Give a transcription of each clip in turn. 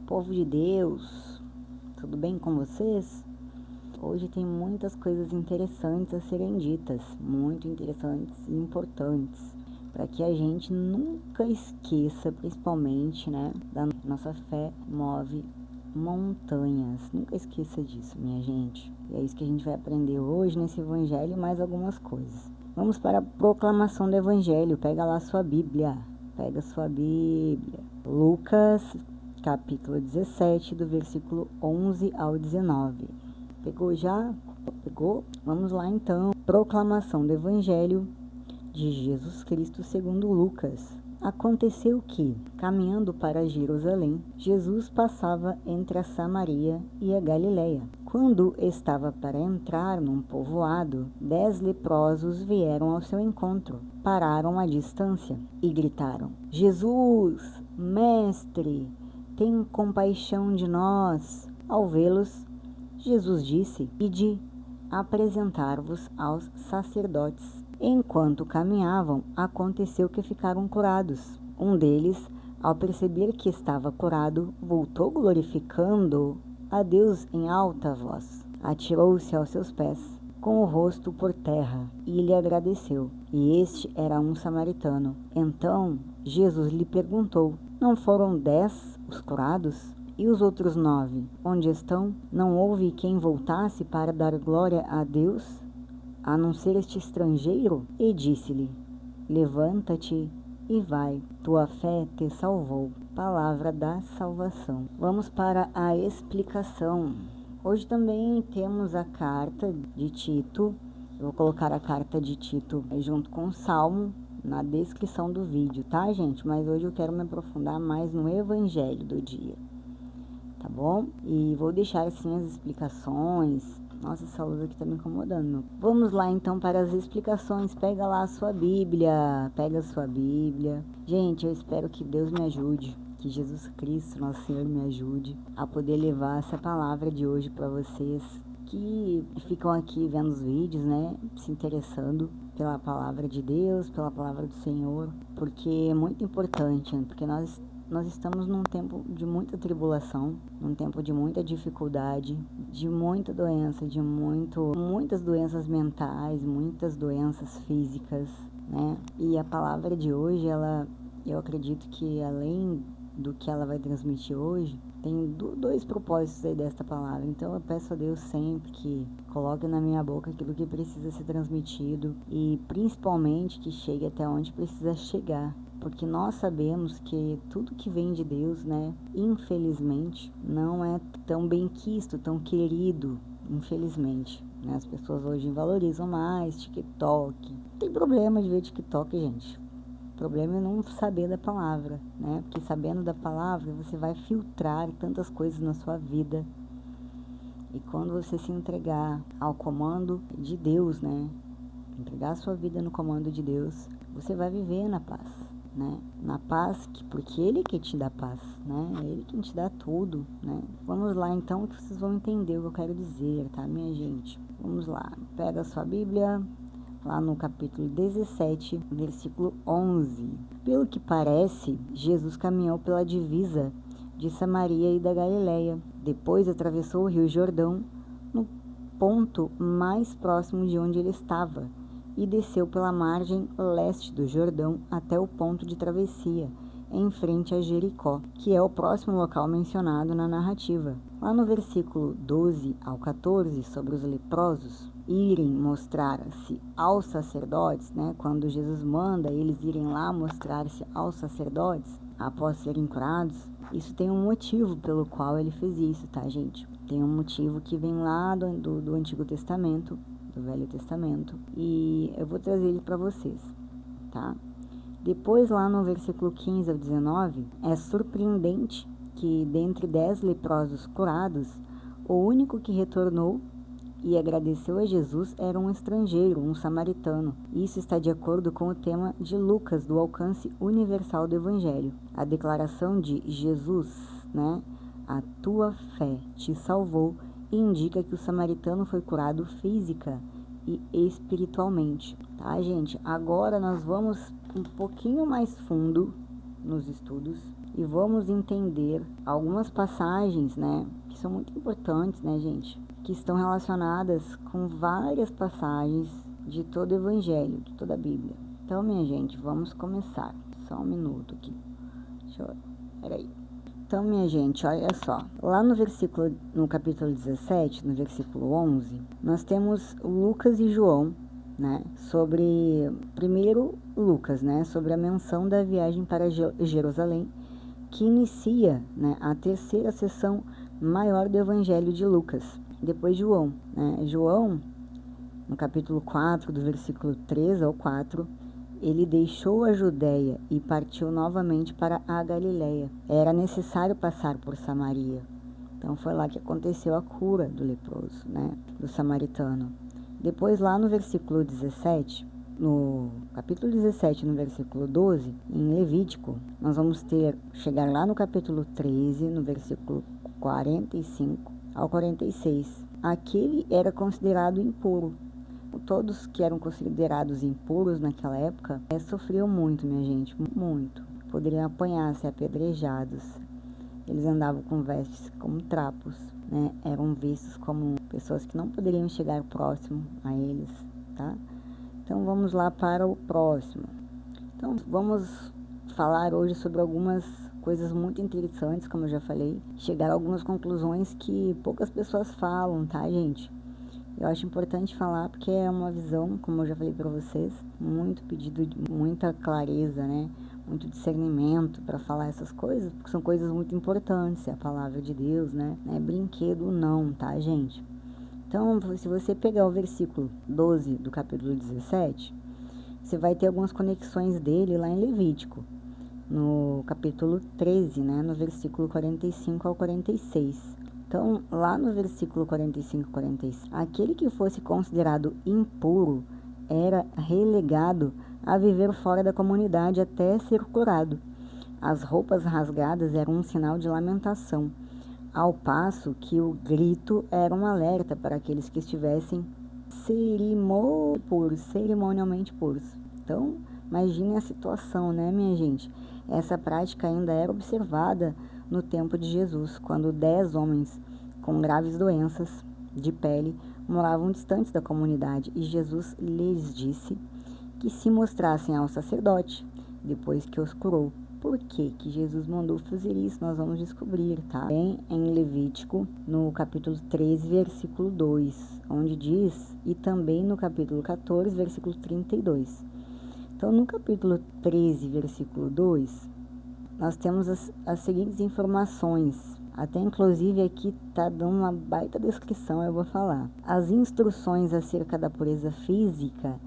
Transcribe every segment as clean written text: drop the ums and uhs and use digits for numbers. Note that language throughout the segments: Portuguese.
Povo de Deus, tudo bem com vocês? Hoje tem muitas coisas interessantes a serem ditas, muito interessantes e importantes, para que a gente nunca esqueça, principalmente, da nossa fé move montanhas. Nunca esqueça disso, minha gente. E é isso que a gente vai aprender hoje nesse evangelho e mais algumas coisas. Vamos para a proclamação do evangelho. Pega lá sua Bíblia. Pega sua Bíblia. Lucas capítulo 17, do versículo 11 ao 19. Pegou já? Pegou? Vamos lá então. Proclamação do Evangelho de Jesus Cristo segundo Lucas. Aconteceu que, caminhando para Jerusalém, Jesus passava entre a Samaria e a Galileia. Quando estava para entrar num povoado, 10 leprosos vieram ao seu encontro, pararam à distância e gritaram: Jesus, Mestre, tem compaixão de nós. Ao vê-los, Jesus disse: Ide apresentar-vos aos sacerdotes. Enquanto caminhavam, aconteceu que ficaram curados. Um deles, ao perceber que estava curado, voltou glorificando a Deus em alta voz. Atirou-se aos seus pés, com o rosto por terra, e lhe agradeceu. E este era um samaritano. Então Jesus lhe perguntou: Não foram 10 os curados? E os outros 9, onde estão? Não houve quem voltasse para dar glória a Deus, a não ser este estrangeiro? E disse-lhe: Levanta-te e vai, tua fé te salvou. Palavra da salvação. Vamos para a explicação. Hoje também temos a carta de Tito. Eu vou colocar a carta de Tito junto com o Salmo na descrição do vídeo, tá, gente? Mas hoje eu quero me aprofundar mais no evangelho do dia, tá bom? E vou deixar assim as explicações. Nossa, essa luz aqui tá me incomodando. Vamos lá então para as explicações. Pega lá a sua Bíblia. Pega a sua Bíblia. Gente, eu espero que Deus me ajude, que Jesus Cristo, nosso Senhor, me ajude a poder levar essa palavra de hoje para vocês que ficam aqui vendo os vídeos, se interessando pela palavra de Deus, pela palavra do Senhor, porque é muito importante, porque nós estamos num tempo de muita tribulação, num tempo de muita dificuldade, de muita doença, de muitas doenças mentais, muitas doenças físicas, E a palavra de hoje, eu acredito que além do que ela vai transmitir hoje, tem dois propósitos aí desta palavra. Então eu peço a Deus sempre que coloque na minha boca aquilo que precisa ser transmitido e principalmente que chegue até onde precisa chegar. Porque nós sabemos que tudo que vem de Deus, infelizmente, não é tão bem quisto, tão querido, infelizmente. As pessoas hoje valorizam mais TikTok. Não tem problema de ver TikTok, gente. O problema é não saber da palavra, Porque sabendo da palavra, você vai filtrar tantas coisas na sua vida. E quando você se entregar ao comando de Deus, Entregar a sua vida no comando de Deus, você vai viver na paz. Na paz, porque Ele que te dá paz, Ele que te dá tudo, Vamos lá então, que vocês vão entender o que eu quero dizer, tá, minha gente? Vamos lá, pega a sua Bíblia, lá no capítulo 17, versículo 11. Pelo que parece, Jesus caminhou pela divisa de Samaria e da Galileia. Depois atravessou o rio Jordão, no ponto mais próximo de onde ele estava, e desceu pela margem leste do Jordão até o ponto de travessia, em frente a Jericó, que é o próximo local mencionado na narrativa. Lá no versículo 12 ao 14, sobre os leprosos irem mostrar-se aos sacerdotes, quando Jesus manda eles irem lá mostrar-se aos sacerdotes, após serem curados, isso tem um motivo pelo qual ele fez isso, tá, gente? Tem um motivo que vem lá do Antigo Testamento, do Velho Testamento, e eu vou trazer ele para vocês, tá? Depois, lá no versículo 15 ao 19, é surpreendente que, dentre 10 leprosos curados, o único que retornou e agradeceu a Jesus era um estrangeiro, um samaritano. Isso está de acordo com o tema de Lucas, do alcance universal do Evangelho. A declaração de Jesus, a tua fé te salvou, indica que o samaritano foi curado física e espiritualmente, tá, gente? Agora nós vamos um pouquinho mais fundo nos estudos e vamos entender algumas passagens, né, que são muito importantes, né, gente, que estão relacionadas com várias passagens de todo o Evangelho, de toda a Bíblia. Então, minha gente, vamos começar. Só um minuto aqui. Peraí. Então, minha gente, olha só. Lá no capítulo 17, no versículo 11, nós temos Lucas e João, né, primeiro Lucas, né, sobre a menção da viagem para Jerusalém, que inicia, né, a terceira seção maior do Evangelho de Lucas, depois João, né. João, no capítulo 4, do versículo 3 ao 4, ele deixou a Judéia e partiu novamente para a Galileia. Era necessário passar por Samaria. Então foi lá que aconteceu a cura do leproso, né, do samaritano. Depois, lá no versículo 17, no capítulo 17, no versículo 12, em Levítico, nós vamos chegar lá no capítulo 13, no versículo 45 ao 46. Aquele era considerado impuro. Todos que eram considerados impuros naquela época sofriam muito, minha gente, muito. Poderiam apanhar, ser apedrejados. Eles andavam com vestes como trapos, né? Eram vistos como pessoas que não poderiam chegar próximo a eles, tá? Então vamos lá para o próximo. Então vamos falar hoje sobre algumas coisas muito interessantes, como eu já falei. Chegar a algumas conclusões que poucas pessoas falam, tá, gente? Eu acho importante falar porque é uma visão, como eu já falei para vocês, muito pedido de muita clareza, né? Muito discernimento para falar essas coisas, porque são coisas muito importantes, é a palavra de Deus, né? Não é brinquedo não, tá, gente? Então, se você pegar o versículo 12 do capítulo 17, você vai ter algumas conexões dele lá em Levítico, no capítulo 13, né? No versículo 45 ao 46. Então, lá no versículo 45 e 46, aquele que fosse considerado impuro era relegado a viver fora da comunidade até ser curado. As roupas rasgadas eram um sinal de lamentação, ao passo que grito era um alerta para aqueles que estivessem cerimonialmente puros. Então, imagine a situação, né, minha gente? Essa prática ainda era observada no tempo de Jesus, quando 10 homens com graves doenças de pele moravam distantes da comunidade, e Jesus lhes disse que se mostrassem ao sacerdote depois que os curou. Por que Jesus mandou fazer isso? Nós vamos descobrir, tá? Bem, em Levítico, no capítulo 13, versículo 2, onde diz, e também no capítulo 14, versículo 32. Então, no capítulo 13, versículo 2, nós temos as seguintes informações. Até inclusive aqui tá dando uma baita descrição, eu vou falar. As instruções acerca da pureza física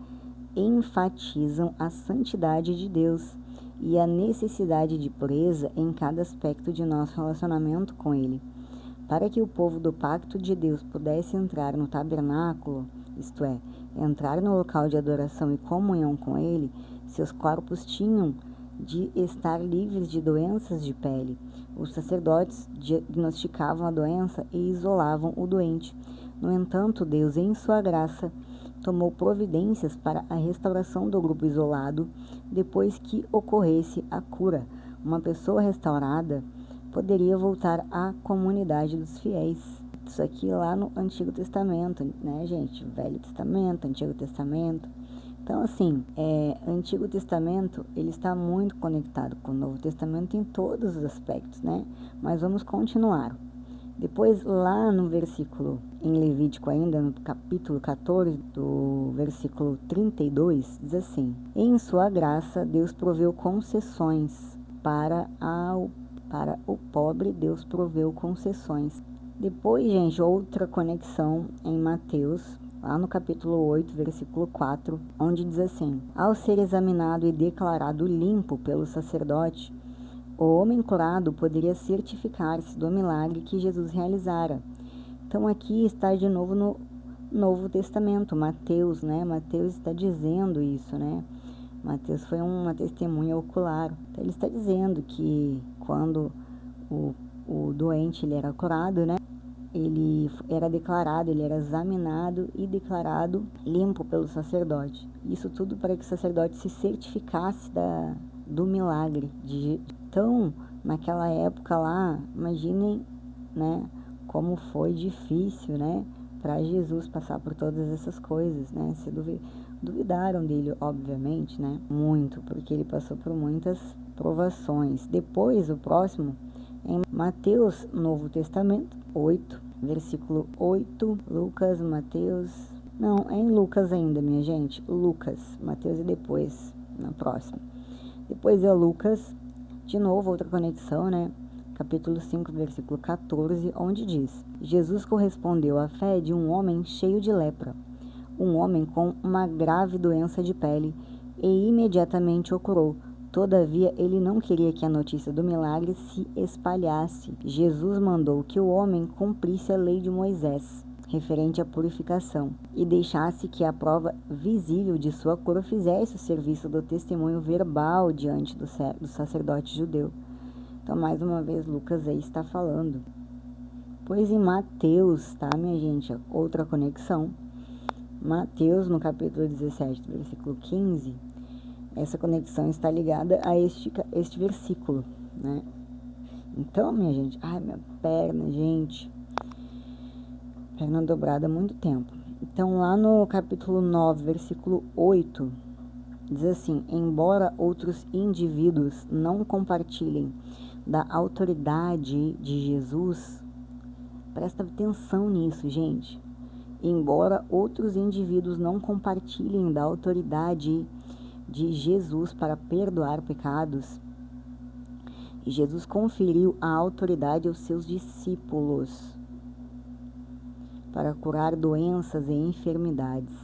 enfatizam a santidade de Deus e a necessidade de pureza em cada aspecto de nosso relacionamento com Ele. Para que o povo do pacto de Deus pudesse entrar no tabernáculo, isto é, entrar no local de adoração e comunhão com Ele, seus corpos tinham de estar livres de doenças de pele. Os sacerdotes diagnosticavam a doença e isolavam o doente. No entanto, Deus, em sua graça, tomou providências para a restauração do grupo isolado depois que ocorresse a cura. Uma pessoa restaurada poderia voltar à comunidade dos fiéis. Isso aqui lá no Antigo Testamento, né, gente? Velho Testamento, Antigo Testamento. Então, assim, o Antigo Testamento, ele está muito conectado com o Novo Testamento em todos os aspectos, né? Mas vamos continuar. Depois, lá no versículo, em Levítico ainda, no capítulo 14, do versículo 32, diz assim: em sua graça, Deus proveu concessões para o pobre, Deus proveu concessões. Depois, gente, outra conexão em Mateus, lá no capítulo 8, versículo 4, onde diz assim: ao ser examinado e declarado limpo pelo sacerdote, o homem curado poderia certificar-se do milagre que Jesus realizara. Então aqui está de novo no Novo Testamento, Mateus, né? Mateus está dizendo isso, né? Mateus foi uma testemunha ocular. Então ele está dizendo que quando o doente ele era curado, né? Ele era declarado, ele era examinado e declarado limpo pelo sacerdote. Isso tudo para que o sacerdote se certificasse do milagre. Então, naquela época lá, imaginem, né, como foi difícil, né, para Jesus passar por todas essas coisas, né, se duvidaram dele, obviamente, né, muito, porque ele passou por muitas provações. Depois, o próximo, em Mateus, Novo Testamento, 8, versículo 8, Lucas, Mateus, não, é em Lucas ainda, minha gente, Lucas, Mateus e depois, na próxima. Depois é Lucas, de novo, outra conexão, né? Capítulo 5, versículo 14, onde diz: Jesus correspondeu à fé de um homem cheio de lepra, um homem com uma grave doença de pele, e imediatamente o curou. Todavia, ele não queria que a notícia do milagre se espalhasse. Jesus mandou que o homem cumprisse a lei de Moisés, referente à purificação, e deixasse que a prova visível de sua cura fizesse o serviço do testemunho verbal diante do sacerdote judeu. Então, mais uma vez, Lucas aí está falando. Pois em Mateus, tá, minha gente? Outra conexão. Mateus, no capítulo 17, versículo 15, essa conexão está ligada a este versículo, né? Então, minha gente, ai, minha perna, gente, perna dobrada há muito tempo. Então, lá no capítulo 9, versículo 8, diz assim: embora outros indivíduos não compartilhem da autoridade de Jesus, presta atenção nisso, gente. Embora outros indivíduos não compartilhem da autoridade de Jesus para perdoar pecados, Jesus conferiu a autoridade aos seus discípulos para curar doenças e enfermidades.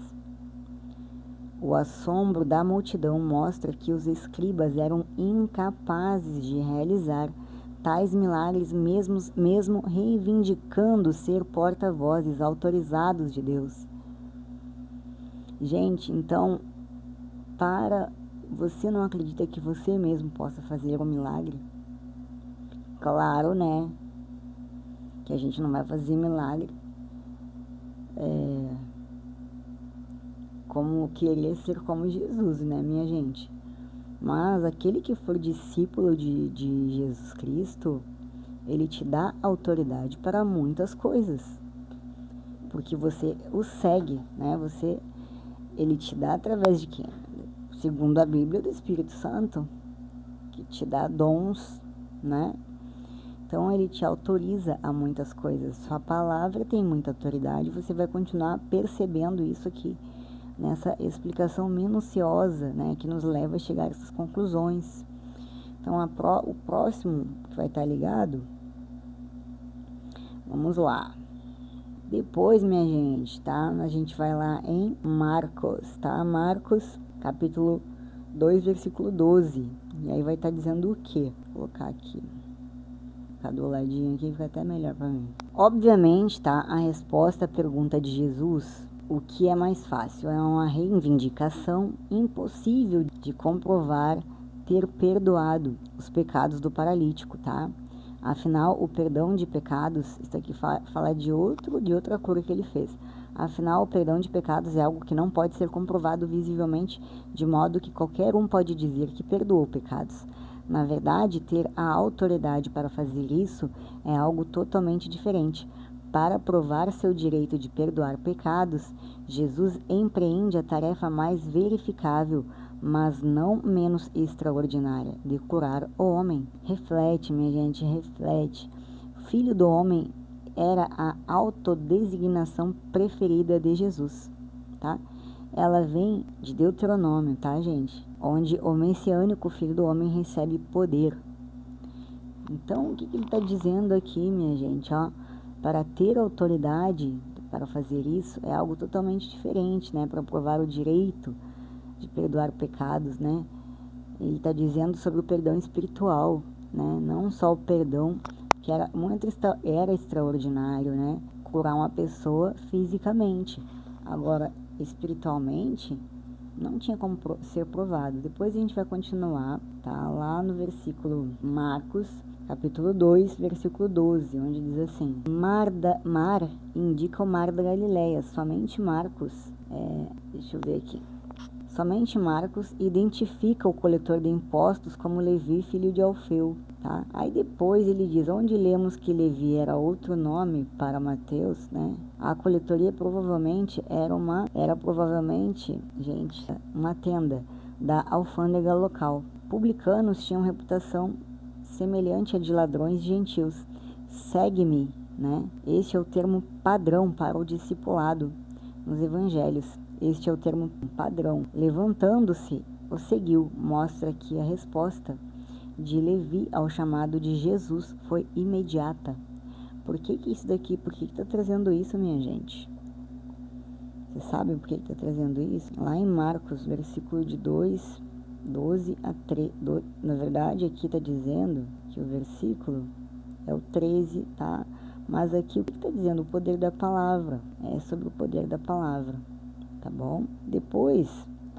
O assombro da multidão mostra que os escribas eram incapazes de realizar tais milagres, mesmo reivindicando ser porta-vozes autorizados de Deus. Gente, então, você não acredita que você mesmo possa fazer um milagre? Claro, né? Que a gente não vai fazer milagre como querer ser como Jesus, né, minha gente? Mas aquele que for discípulo de Jesus Cristo, ele te dá autoridade para muitas coisas, porque você o segue, né? Ele te dá através de quem? Segundo a Bíblia, do Espírito Santo, que te dá dons, né? Então, ele te autoriza a muitas coisas. Sua palavra tem muita autoridade. Você vai continuar percebendo isso aqui, nessa explicação minuciosa, né? Que nos leva a chegar a essas conclusões. Então, o próximo que vai estar ligado, vamos lá. Depois, minha gente, tá? A gente vai lá em Marcos, tá? Marcos, capítulo 2, versículo 12. E aí vai estar dizendo o quê? Vou colocar aqui. Ficar do ladinho aqui, fica até melhor para mim. Obviamente, tá? A resposta à pergunta de Jesus, o que é mais fácil? É uma reivindicação impossível de comprovar ter perdoado os pecados do paralítico, tá? Afinal, o perdão de pecados, isso aqui fala de outra cura que ele fez. Afinal, o perdão de pecados é algo que não pode ser comprovado visivelmente, de modo que qualquer um pode dizer que perdoou pecados. Na verdade, ter a autoridade para fazer isso é algo totalmente diferente. Para provar seu direito de perdoar pecados, Jesus empreende a tarefa mais verificável, mas não menos extraordinária, de curar o homem. Reflete, minha gente, reflete. Filho do homem era a autodesignação preferida de Jesus, tá? Ela vem de Deuteronômio, tá, gente? Onde o messiânico Filho do Homem recebe poder. Então, o que ele está dizendo aqui, minha gente? Ó, para ter autoridade para fazer isso é algo totalmente diferente, né? Para provar o direito de perdoar pecados, né? Ele está dizendo sobre o perdão espiritual, né? Não só o perdão que era extraordinário, né? Curar uma pessoa fisicamente. Agora, espiritualmente, não tinha como ser provado. Depois a gente vai continuar, tá? Lá no versículo Marcos, capítulo 2, versículo 12, onde diz assim: Mar indica o mar da Galileia. Somente Marcos, deixa eu ver aqui. Somente Marcos identifica o coletor de impostos como Levi, filho de Alfeu, tá? Aí depois ele diz, onde lemos que Levi era outro nome para Mateus, né? A coletoria provavelmente era provavelmente, gente, uma tenda da alfândega local. Publicanos tinham reputação semelhante à de ladrões gentios. Segue-me, né? Este é o termo padrão para o discipulado nos evangelhos. Este é o termo padrão. Levantando-se, o seguiu. Mostra que a resposta de Levi ao chamado de Jesus foi imediata. Por que isso daqui? Por que está trazendo isso, minha gente? Vocês sabem por que está trazendo isso? Lá em Marcos, versículo de 12 a 13. Na verdade, aqui está dizendo que o versículo é o 13, tá? Mas aqui o que está dizendo? O poder da palavra. É sobre o poder da palavra, tá bom? Depois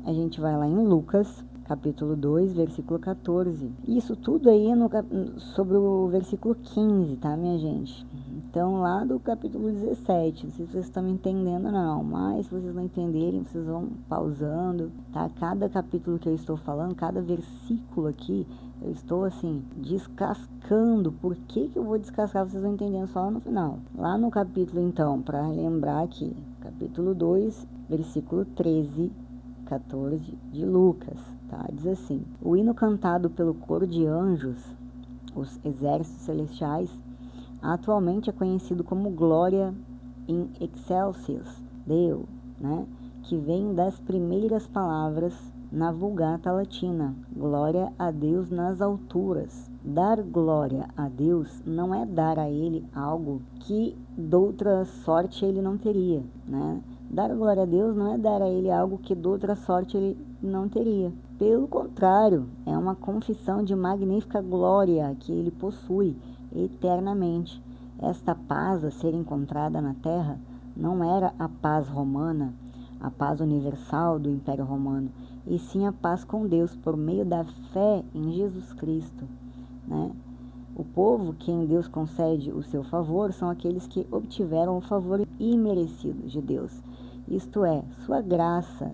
a gente vai lá em Lucas, capítulo 2, versículo 14. Isso tudo aí sobre o versículo 15, tá, minha gente? Então, lá do capítulo 17, não sei se vocês estão me entendendo não, mas se vocês não entenderem, vocês vão pausando, tá? Cada capítulo que eu estou falando, cada versículo aqui, eu estou, assim, descascando. Por que eu vou descascar? Vocês vão entendendo só lá no final. Lá no capítulo, então, para lembrar aqui, capítulo 2, versículo 13, 14 de Lucas, tá? Diz assim, o hino cantado pelo coro de anjos, os exércitos celestiais, atualmente é conhecido como Glória in Excelsis Deo, né? Que vem das primeiras palavras na Vulgata Latina, glória a Deus nas alturas. Dar glória a Deus não é dar a Ele algo que doutra sorte Ele não teria, né? Dar glória a Deus não é dar a Ele algo que doutra sorte Ele não teria. Pelo contrário, é uma confissão de magnífica glória que Ele possui eternamente. Esta paz a ser encontrada na terra não era a paz romana, a paz universal do Império Romano, e sim a paz com Deus por meio da fé em Jesus Cristo, né? O povo que em Deus concede o seu favor são aqueles que obtiveram o favor imerecido de Deus. Isto é, sua graça,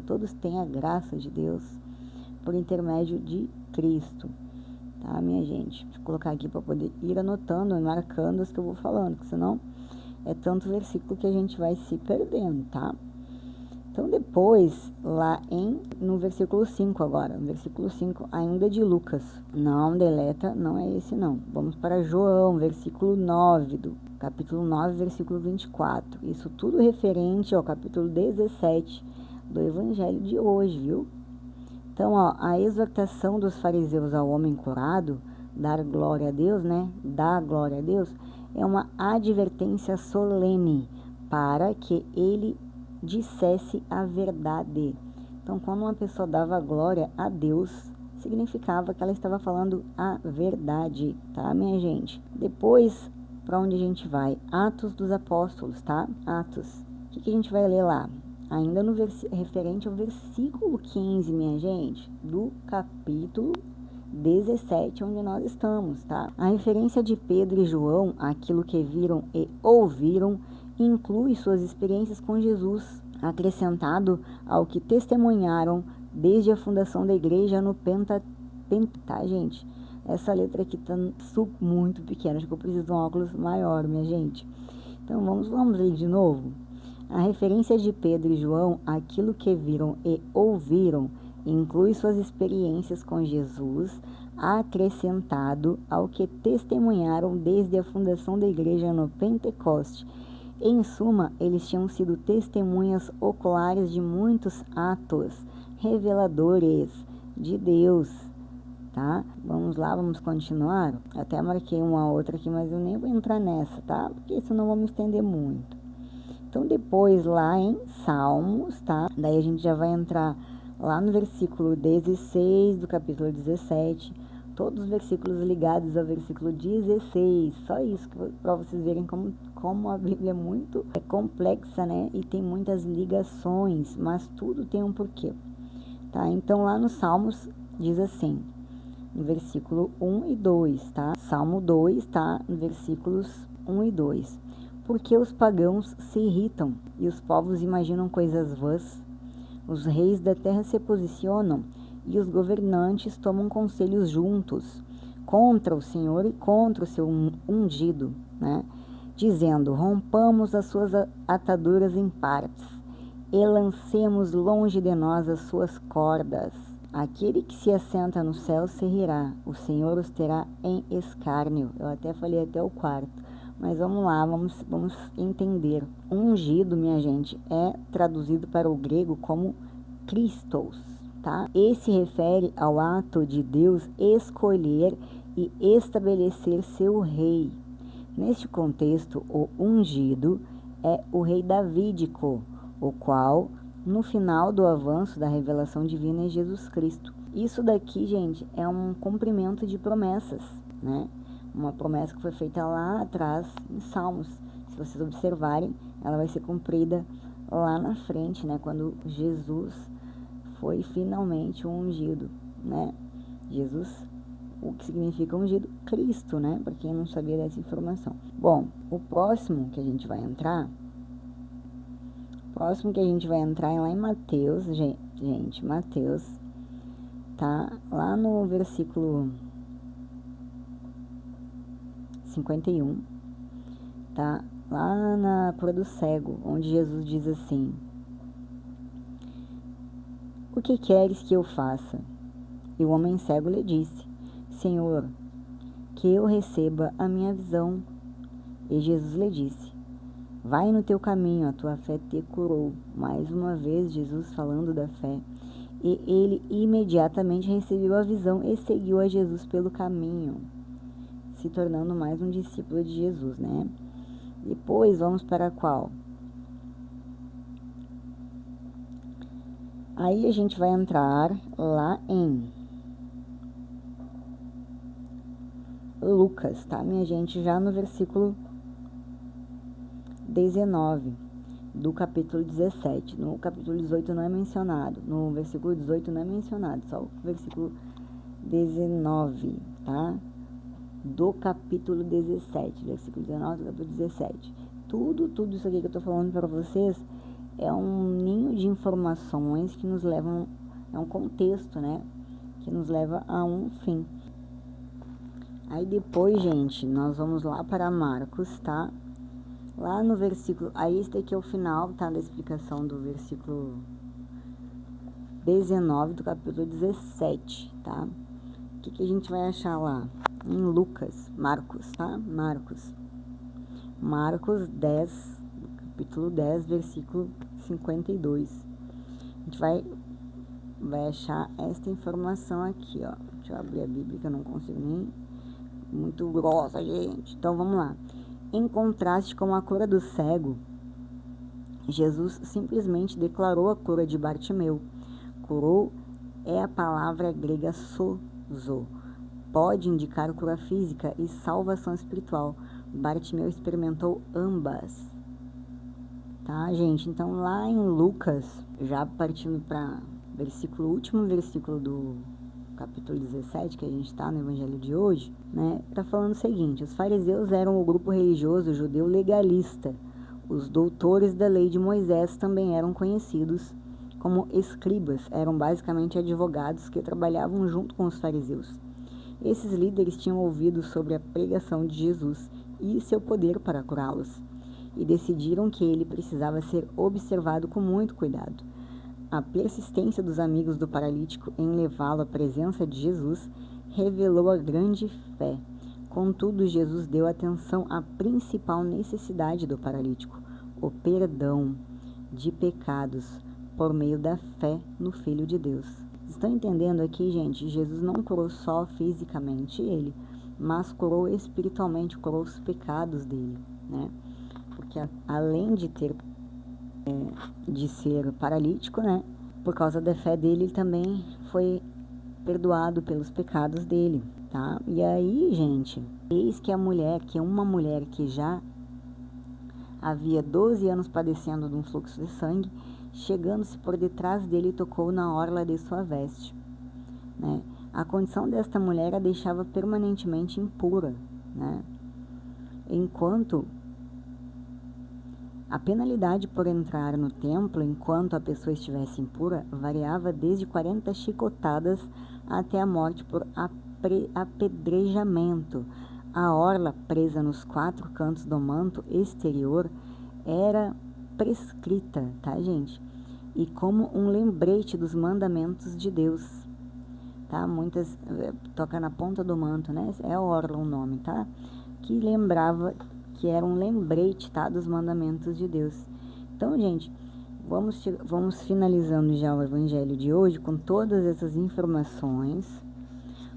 todos têm a graça de Deus por intermédio de Cristo. Tá, minha gente? Deixa eu colocar aqui para poder ir anotando e marcando as que eu vou falando, porque senão é tanto versículo que a gente vai se perdendo, tá? Então, depois, lá no versículo 5 agora, no versículo 5 ainda de Lucas. Não deleta, não é esse não. Vamos para João, versículo 9, do capítulo 9, versículo 24. Isso tudo referente ao capítulo 17 do evangelho de hoje, viu? Então, ó, a exortação dos fariseus ao homem curado, dar glória a Deus, né? Dar glória a Deus, é uma advertência solene para que ele dissesse a verdade. Então, quando uma pessoa dava glória a Deus, significava que ela estava falando a verdade, tá, minha gente? Depois, para onde a gente vai? Atos dos Apóstolos, tá? Atos. O que a gente vai ler lá? Ainda no referente ao versículo 15, minha gente, do capítulo 17, onde nós estamos, tá? A referência de Pedro e João àquilo que viram e ouviram inclui suas experiências com Jesus, acrescentado ao que testemunharam desde a fundação da igreja no tá, gente? Essa letra aqui tá muito pequena, acho que eu preciso de um óculos maior, minha gente. Então, vamos ler de novo. A referência de Pedro e João àquilo que viram e ouviram inclui suas experiências com Jesus, acrescentado ao que testemunharam desde a fundação da igreja no Pentecoste. Em suma, eles tinham sido testemunhas oculares de muitos atos reveladores de Deus, tá? Vamos lá, vamos continuar? Até marquei uma outra aqui, mas eu nem vou entrar nessa, tá? Porque senão vamos estender muito. Então, depois lá em Salmos, tá? Daí a gente já vai entrar lá no versículo 16 do capítulo 17, todos os versículos ligados ao versículo 16, só isso, para vocês verem como a Bíblia é complexa, né? E tem muitas ligações, mas tudo tem um porquê, tá? Então, lá no Salmos, diz assim, no versículo 1 e 2, tá? Salmo 2, tá? No versículos 1 e 2. Porque os pagãos se irritam e os povos imaginam coisas vãs. Os reis da terra se posicionam e os governantes tomam conselhos juntos contra o Senhor e contra o seu ungido, né? Dizendo: rompamos as suas ataduras em partes e lancemos longe de nós as suas cordas. Aquele que se assenta no céu se rirá, o Senhor os terá em escárnio. Eu até falei até o quarto, mas vamos lá, vamos entender. Ungido, minha gente, é traduzido para o grego como Christos, tá? E se refere ao ato de Deus escolher e estabelecer seu rei. Neste contexto, o ungido é o rei davídico, o qual, no final do avanço da revelação divina, é Jesus Cristo. Isso daqui, gente, é um cumprimento de promessas, né? Uma promessa que foi feita lá atrás em Salmos. Se vocês observarem, ela vai ser cumprida lá na frente, né? Quando Jesus foi finalmente ungido, né? Jesus, o que significa ungido? Cristo, né? Para quem não sabia dessa informação. Bom, o próximo que a gente vai entrar é lá em Mateus, gente, Mateus, tá? Lá no versículo 51, tá? Lá na cura do cego, onde Jesus diz assim: o que queres que eu faça? E o homem cego lhe disse: Senhor, que eu receba a minha visão. E Jesus lhe disse: vai no teu caminho, a tua fé te curou. Mais uma vez, Jesus falando da fé. E ele imediatamente recebeu a visão e seguiu a Jesus pelo caminho, se tornando mais um discípulo de Jesus, né? Depois, vamos para qual? Aí a gente vai entrar lá em Lucas, tá, minha gente? Já no versículo 19 do capítulo 17. No capítulo 18 não é mencionado. No versículo 18 não é mencionado. Só o versículo 19, tá? Do capítulo 17. Versículo 19 do capítulo 17. Tudo isso aqui que eu tô falando para vocês é um ninho de informações que nos levam... É um contexto, né? Que nos leva a um fim. Aí depois, gente, nós vamos lá para Marcos, tá? Lá no versículo... Aí esse daqui é o final, tá? Da explicação do versículo 19 do capítulo 17, tá? O que a gente vai achar lá? Em Marcos, tá? Marcos 10, capítulo 10, versículo 52. A gente vai achar esta informação aqui, ó. Deixa eu abrir a Bíblia, que eu não consigo nem... Muito grossa, gente. Então, vamos lá. Em contraste com a cura do cego, Jesus simplesmente declarou a cura de Bartimeu. Curou é a palavra grega sozo. Pode indicar cura física e salvação espiritual. Bartimeu experimentou ambas. Tá, gente? Então, lá em Lucas, já partindo para último versículo do capítulo 17, que a gente está no evangelho de hoje, né? Tá falando o seguinte: os fariseus eram o grupo religioso judeu legalista. Os doutores da lei de Moisés também eram conhecidos como escribas. Eram basicamente advogados que trabalhavam junto com os fariseus. Esses líderes tinham ouvido sobre a pregação de Jesus e seu poder para curá-los, e decidiram que ele precisava ser observado com muito cuidado. A persistência dos amigos do paralítico em levá-lo à presença de Jesus revelou a grande fé. Contudo, Jesus deu atenção à principal necessidade do paralítico: o perdão de pecados por meio da fé no Filho de Deus. Estão entendendo aqui, gente? Jesus não curou só fisicamente ele, mas curou espiritualmente, curou os pecados dele, né? Porque além de ser paralítico, né? Por causa da fé dele, ele também foi perdoado pelos pecados dele, tá? E aí, gente, eis que uma mulher que já havia 12 anos padecendo de um fluxo de sangue, chegando-se por detrás dele, tocou na orla de sua veste, né? A condição desta mulher a deixava permanentemente impura, né? Enquanto A penalidade por entrar no templo enquanto a pessoa estivesse impura variava desde 40 chicotadas até a morte por apedrejamento. A orla presa nos 4 cantos do manto exterior era prescrita, tá, gente? E como um lembrete dos mandamentos de Deus, tá? Muitas toca na ponta do manto, né? É a orla o nome, tá? Que lembrava que era um lembrete, tá? Dos mandamentos de Deus. Então, gente, vamos finalizando já o evangelho de hoje com todas essas informações,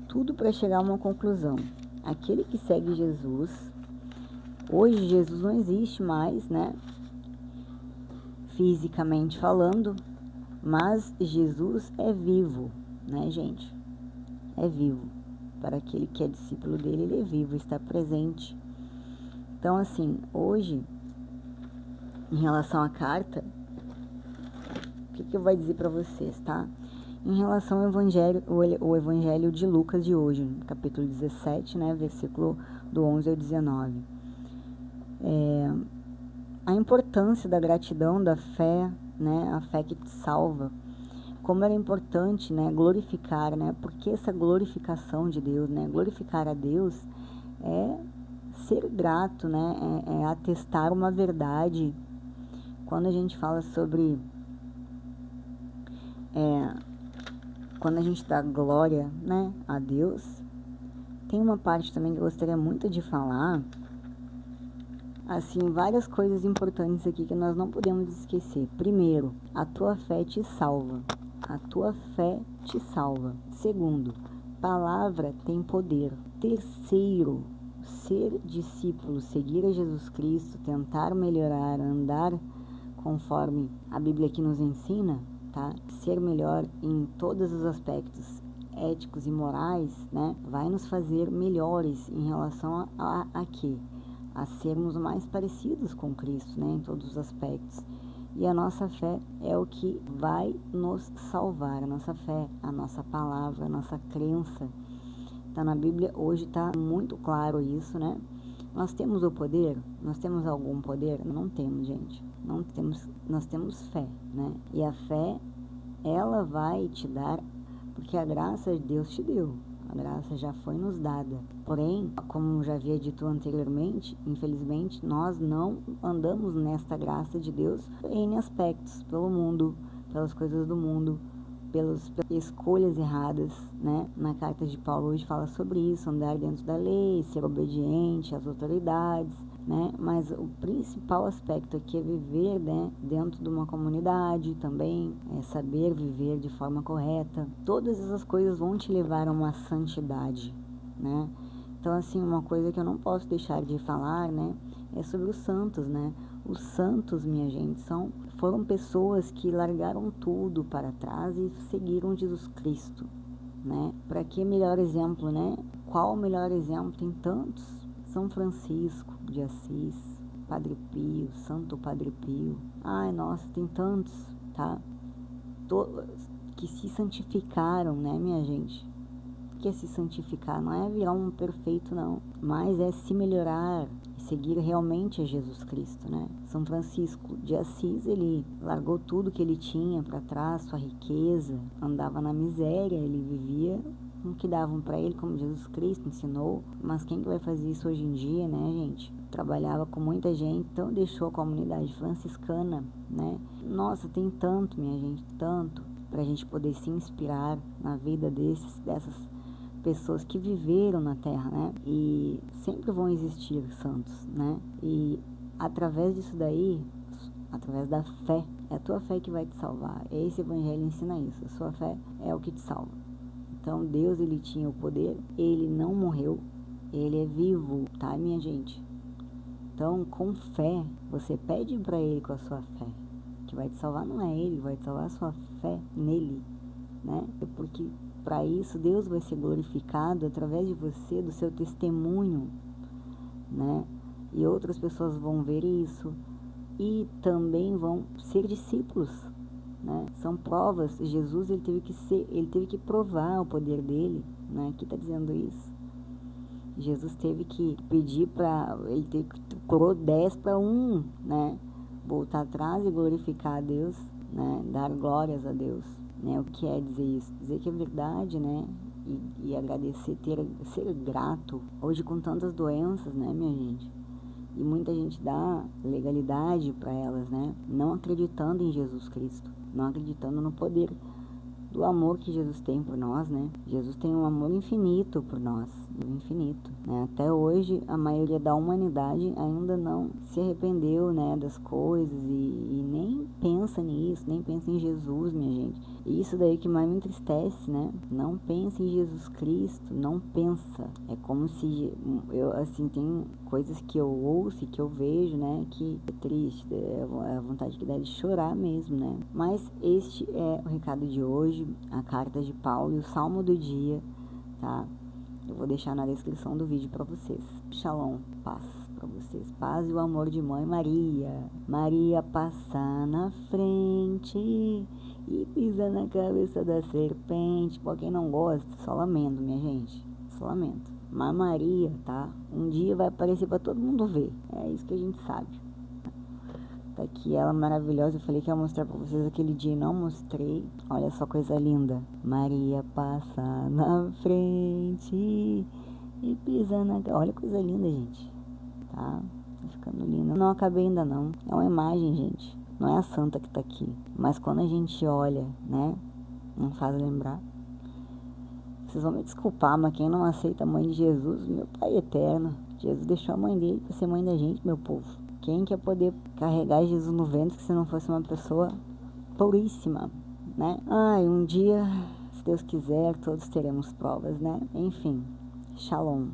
tudo para chegar a uma conclusão. Aquele que segue Jesus, hoje Jesus não existe mais, né? Fisicamente falando, mas Jesus é vivo, né, gente? É vivo. Para aquele que é discípulo dele, ele é vivo, está presente. Então, assim, hoje, em relação à carta, o que eu vou dizer para vocês, tá? Em relação ao evangelho, o evangelho de Lucas de hoje, capítulo 17, né, versículo do 11 ao 19. A importância da gratidão, da fé, né, a fé que te salva. Como era importante, né, glorificar, né, porque essa glorificação de Deus, né, glorificar a Deus é ser grato, né, é atestar uma verdade. Quando a gente fala sobre, quando a gente dá glória, né, a Deus, tem uma parte também que eu gostaria muito de falar, assim, várias coisas importantes aqui que nós não podemos esquecer. Primeiro, a tua fé te salva. A tua fé te salva. Segundo, palavra tem poder. Terceiro, ser discípulo, seguir a Jesus Cristo, tentar melhorar, andar conforme a Bíblia aqui nos ensina, tá? Ser melhor em todos os aspectos éticos e morais, né? Vai nos fazer melhores em relação a quê? A sermos mais parecidos com Cristo, né, em todos os aspectos. E a nossa fé é o que vai nos salvar. A nossa fé, a nossa palavra, a nossa crença. Tá na Bíblia, hoje tá muito claro isso, né? Nós temos o poder? Nós temos algum poder? Não temos, gente. Não temos, nós temos fé, né? E a fé, ela vai te dar, porque a graça de Deus te deu. A graça já foi nos dada. Porém, como já havia dito anteriormente, infelizmente, nós não andamos nesta graça de Deus em aspectos, pelo mundo, pelas coisas do mundo, pelas escolhas erradas, né? Na carta de Paulo hoje fala sobre isso, andar dentro da lei, ser obediente às autoridades, né? Mas o principal aspecto aqui é viver, né, dentro de uma comunidade também, é saber viver de forma correta. Todas essas coisas vão te levar a uma santidade, né? Então, assim, uma coisa que eu não posso deixar de falar, né, é sobre os santos, né? Os santos, minha gente, foram pessoas que largaram tudo para trás e seguiram Jesus Cristo, né? Para que melhor exemplo, né? Qual o melhor exemplo? Tem tantos. São Francisco de Assis, Padre Pio, Santo Padre Pio. Ai, nossa, tem tantos, tá? Que se santificaram, né, minha gente? O que é se santificar? Não é virar um perfeito, não. Mas é se melhorar, seguir realmente a Jesus Cristo, né? São Francisco de Assis, ele largou tudo que ele tinha para trás, sua riqueza, andava na miséria, ele vivia com o que davam para ele, como Jesus Cristo ensinou. Mas quem que vai fazer isso hoje em dia, né, gente? Trabalhava com muita gente, então deixou a comunidade franciscana, né? Nossa, tem tanto, minha gente, tanto, para a gente poder se inspirar na vida dessas pessoas que viveram na Terra, né? E sempre vão existir santos, né? E através disso daí, através da fé, é a tua fé que vai te salvar. Esse evangelho ensina isso. A sua fé é o que te salva. Então, Deus, ele tinha o poder, ele não morreu, ele é vivo, tá, minha gente? Então, com fé, você pede para ele com a sua fé. Que vai te salvar não é ele, vai te salvar a sua fé nele, né? Porque para isso, Deus vai ser glorificado através de você, do seu testemunho, né? E outras pessoas vão ver isso e também vão ser discípulos, né? São provas. Jesus, ele teve que provar o poder dele, né? Aqui está dizendo isso. Jesus teve que pedir ele curou 10 para 1, né? voltar atrás e glorificar a Deus, né? Dar glórias a Deus, né? O que é dizer isso? Dizer que é verdade, né? E agradecer, ser grato. Hoje com tantas doenças, né, minha gente? E muita gente dá legalidade para elas, né? Não acreditando em Jesus Cristo, não acreditando no poder do amor que Jesus tem por nós, né? Jesus tem um amor infinito por nós, infinito, né? Até hoje, a maioria da humanidade ainda não se arrependeu, né, das coisas e nem pensa nisso, nem pensa em Jesus, minha gente. E isso daí que mais me entristece, né? Não pensa em Jesus Cristo, não pensa. É como se, assim, tem coisas que eu ouço e que eu vejo, né, que é triste, é a vontade que dá de chorar mesmo, né? Mas este é o recado de hoje, a carta de Paulo e o salmo do dia, tá? Eu vou deixar na descrição do vídeo para vocês. Shalom, paz para vocês. Paz e o amor de Mãe Maria. Maria passa na frente e pisa na cabeça da serpente. Por quem não gosta, só lamento, minha gente. Só lamento. Mas Maria, tá? Um dia vai aparecer para todo mundo ver. É isso que a gente sabe. Tá aqui ela maravilhosa. Eu falei que ia mostrar pra vocês aquele dia e não mostrei. Olha só, coisa linda. Maria passa na frente e pisa na... Olha, coisa linda, gente. Tá? Tá ficando linda. Não acabei ainda não. É uma imagem, gente. Não é a santa que tá aqui. Mas quando a gente olha, né? Não faz lembrar. Vocês vão me desculpar, mas quem não aceita a mãe de Jesus, meu Pai eterno. Jesus deixou a mãe dele pra ser mãe da gente, meu povo. Quem quer poder carregar Jesus no ventre se não fosse uma pessoa puríssima, né? Ai, um dia, se Deus quiser, todos teremos provas, né? Enfim, shalom.